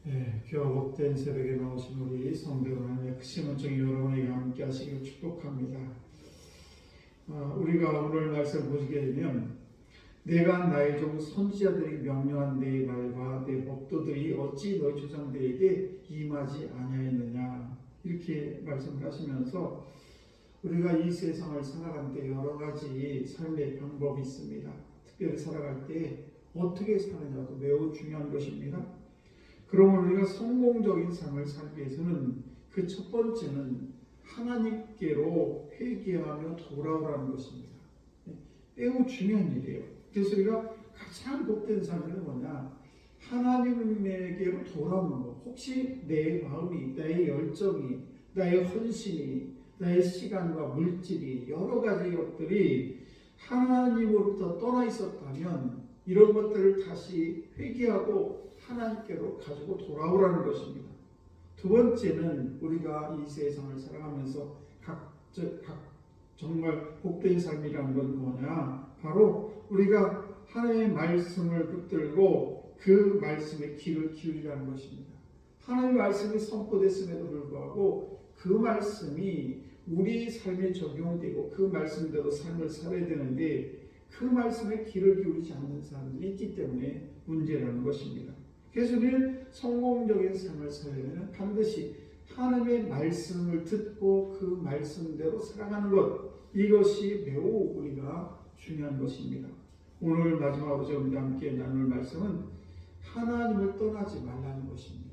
네, 귀와 복된 새벽에 나오신 우리 성도 여러분의 크신 은총이 여러분에게 함께 하시길 축복합니다. 우리가 오늘 말씀을 보시게 되면 내가 나의 종 선지자들이 명령한 내 말과 내 법도들이 어찌 너희 조상들에게 임하지 아니하였느냐 이렇게 말씀을 하시면서 우리가 이 세상을 살아갈 때 여러 가지 삶의 방법이 있습니다. 특별히 살아갈 때 어떻게 사느냐도 매우 중요한 것입니다. 그러면 우리가 성공적인 삶을 살기 위해서는 그 첫 번째는 하나님께로 회개하며 돌아오라는 것입니다. 매우 중요한 일이에요. 그래서 우리가 가장 복된 삶은 뭐냐? 하나님에게로 돌아오는 것. 혹시 내 마음이, 나의 열정이, 나의 헌신이, 나의 시간과 물질이 여러 가지 것들이 하나님으로부터 떠나 있었다면 이런 것들을 다시 회개하고 하나님께로 가지고 돌아오라는 것입니다. 두 번째는 우리가 이 세상을 살아가면서 정말 복된 삶이라는 건 뭐냐? 바로 우리가 하나님의 말씀을 붙들고 그 말씀에 귀를 기울이라는 것입니다. 하나님의 말씀이 선포됐음에도 불구하고 그 말씀이 우리 삶에 적용되고 그 말씀대로 삶을 살아야 되는데 그 말씀에 귀를 기울이지 않는 사람들이 있기 때문에 문제라는 것입니다. 그래서 우리는 성공적인 삶을 살려면 반드시 하나님의 말씀을 듣고 그 말씀대로 살아가는 것, 이것이 매우 우리가 중요한 것입니다. 오늘 마지막으로 저희와 함께 나눌 말씀은 하나님을 떠나지 말라는 것입니다.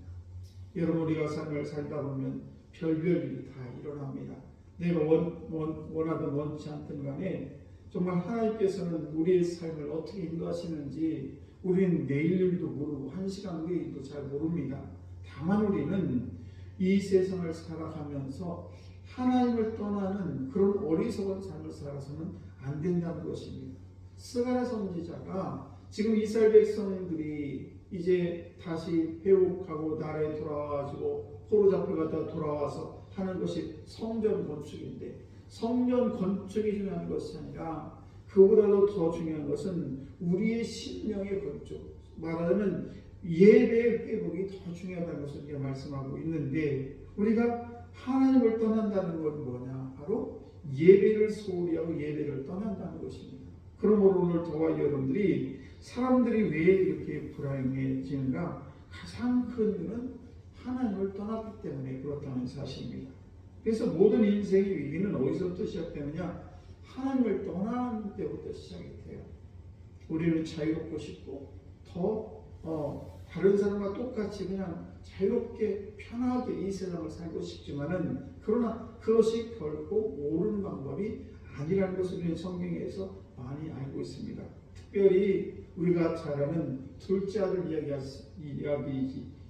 여러분, 우리가 삶을 살다 보면 별별 일이 다 일어납니다. 내가 원하든 원치 않든 간에 정말 하나님께서는 우리의 삶을 어떻게 인도하시는지 우리는 내일 일도 모르고 1시간 후의 일도 잘 모릅니다. 다만 우리는 이 세상을 살아가면서 하나님을 떠나는 그런 어리석은 삶을 살아서는 안 된다는 것입니다. 스가랴 선지자가 지금 이스라엘 백성들이 이제 다시 회복하고 나라에 돌아와가지고 포로 잡혀가다 돌아와서 하는 것이 성전 건축인데 성전 건축이 중요한 것이 아니라 그보다도 더 중요한 것은 우리의 심령의 건축, 말하자면 예배의 회복이 더 중요하다는 것을 우리가 말씀하고 있는데 우리가 하나님을 떠난다는 건 뭐냐? 바로 예배를 소홀히 하고 예배를 떠난다는 것입니다. 그러므로 오늘 저와 여러분들이 사람들이 왜 이렇게 불행해지는가? 가장 큰 이유는 하나님을 떠났기 때문에 그렇다는 사실입니다. 그래서 모든 인생의 위기는 어디서부터 시작되느냐? 하나님을 떠나는 때부터 시작이 돼요. 우리는 자유롭고 싶고 더 다른 사람과 똑같이 그냥 자유롭게 편하게 이 세상을 살고 싶지만은 그러나 그것이 결코 옳은 방법이 아니라는 것을 우리는 성경에서 많이 알고 있습니다. 특별히 우리가 잘 아는 둘째 아들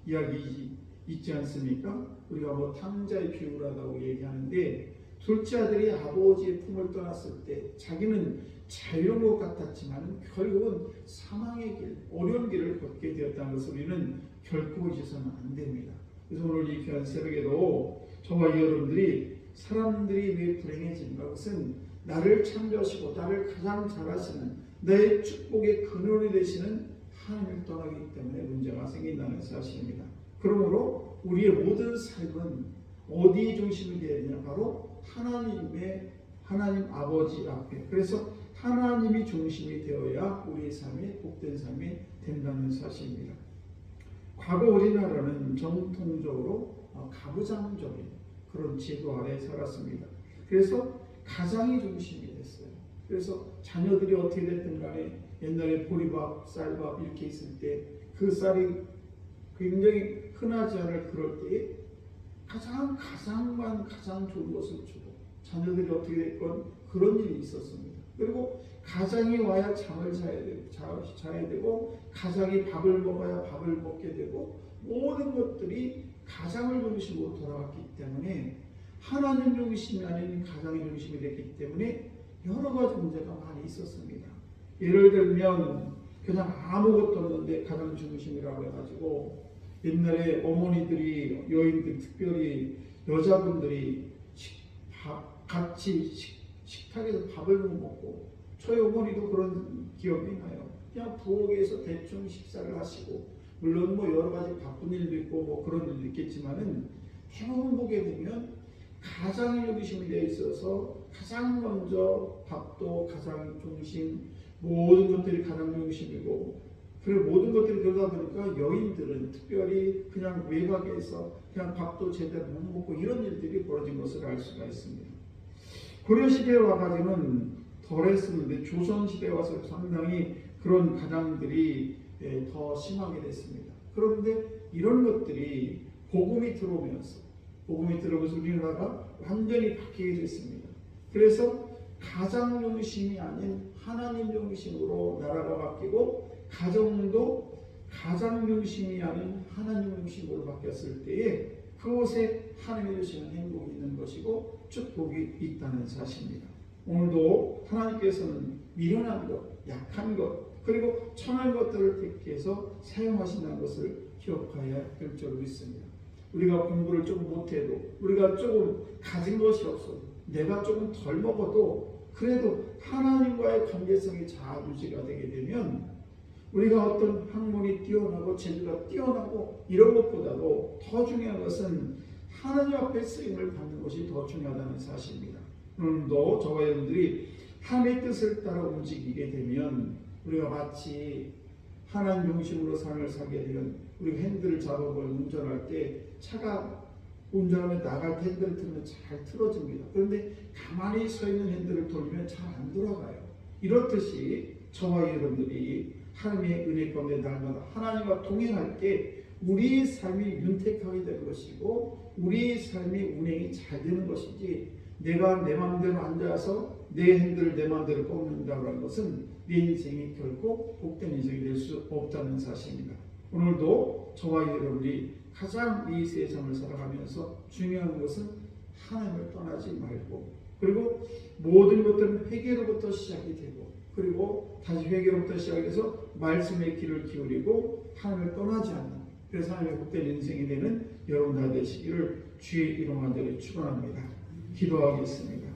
이야기 있지 않습니까? 우리가 뭐 탕자의 비유를 하다고 얘기하는데 둘째 아들이 아버지의 품을 떠났을 때 자기는 자유로운 것 같았지만 결국은 사망의 길, 어려운 길을 걷게 되었다는 것을 우리는 결코 잊어서는 안 됩니다. 그래서 오늘 이 귀한 새벽에도 저와 여러분들이 사람들이 왜 불행해지는가? 그것은 나를 창조하시고 나를 가장 잘하시는 나의 축복의 근원이 되시는 하나님을 떠나기 때문에 문제가 생긴다는 사실입니다. 그러므로 우리의 모든 삶은 어디 중심이 되어야 되냐? 바로 하나님 아버지 앞에. 그래서 하나님이 중심이 되어야 우리의 삶이 복된 삶이 된다는 사실입니다. 과거 우리나라는 전통적으로 가부장적인 그런 제도 아래 살았습니다. 그래서 가장이 중심이 됐어요. 그래서 자녀들이 어떻게 됐든 간에 옛날에 보리밥, 쌀밥 이렇게 있을 때 그 쌀이 굉장히 흔하지 않을 그럴 때에 가장 좋은 것을 주고 자녀들이 어떻게 됐건 그런 일이 있었습니다. 그리고 가장이 와야 잠을 자야 되고 가장이 밥을 먹어야 밥을 먹게 되고 모든 것들이 가장을 중심으로 돌아갔기 때문에 하나님 중심이 아닌 가장의 중심이 됐기 때문에 여러 가지 문제가 많이 있었습니다. 예를 들면 그냥 아무것도 없는데 가장 중심이라고 해가지고 옛날에 어머니들이 여인들 특별히 여자분들이 같이 식탁에서 밥을 못 먹고 저희 어머니도 그런 기억이 나요. 그냥 부엌에서 대충 식사를 하시고 물론 뭐 여러 가지 바쁜 일도 있고 뭐 그런 일도 있겠지만은 대부분 보게 되면 가장이 여기심에 대해 있어서 가장 먼저 밥도 가장 중심, 모든 것들이 가장 중심이고, 그리고 모든 것들이 그러다 보니까 여인들은 특별히 그냥 외곽에서 그냥 밥도 제대로 못 먹고 이런 일들이 벌어진 것을 알 수가 있습니다. 고려 시대에 와가지고는 덜했었는데 조선 시대에 와서 상당히 그런 가장들이 더 심하게 됐습니다. 그런데 이런 것들이 복음이 들어오면서 우리나라가 완전히 바뀌게 됐습니다. 그래서 가장 중심이 아닌 하나님 중심으로 나라가 바뀌고, 가정도 가장 중심이 아닌 하나님 중심으로 바뀌었을 때에 그곳에 하나님이 주시는 행복이 있는 것이고 축복이 있다는 사실입니다. 오늘도 하나님께서는 미련한 것, 약한 것, 그리고 천한 것들을 택해서 사용하신다는 것을 기억해야 될 줄 믿습니다. 우리가 공부를 조금 못해도, 우리가 조금 가진 것이 없어도, 내가 조금 덜 먹어도 그래도 하나님과의 관계성이 잘 유지가 되게 되면 우리가 어떤 학문이 뛰어나고 재주가 뛰어나고 이런 것보다도 더 중요한 것은 하나님 앞에 쓰임을 받는 것이 더 중요하다는 사실입니다. 오늘도 저와 여러분들이 하나님의 뜻을 따라 움직이게 되면 우리가 마치 하나님 중심으로 삶을 살게 되면, 우리가 핸들을 잡아보고 운전할 때 차가 운전하면 나갈 때 핸들을 틀면 잘 틀어집니다. 그런데 가만히 서 있는 핸들을 돌리면 잘 안 돌아가요. 이렇듯이 저와 여러분들이 하나님의 은혜 가운데 날마다 하나님과 동행할 때 우리 삶이 윤택하게 될 것이고 우리 삶의 운행이 잘 되는 것이지, 내가 내 마음대로 앉아서 내 핸들을 내 마음대로 꺾는다고 하는 것은 내 인생이 결코 복된 인생이 될 수 없다는 사실입니다. 오늘도 저와 여러분이 가장 이 세상을 살아가면서 중요한 것은 하나님을 떠나지 말고, 그리고 모든 것들은 회개로부터 시작이 되고, 그리고 다시 회개로부터 시작이 돼서 말씀의 귀를 기울이고 하나님을 떠나지 않는, 그래서 하나님의 복된 인생이 되는 여러분 다 되시기를 주의 이름으로 축원합니다. 기도하겠습니다.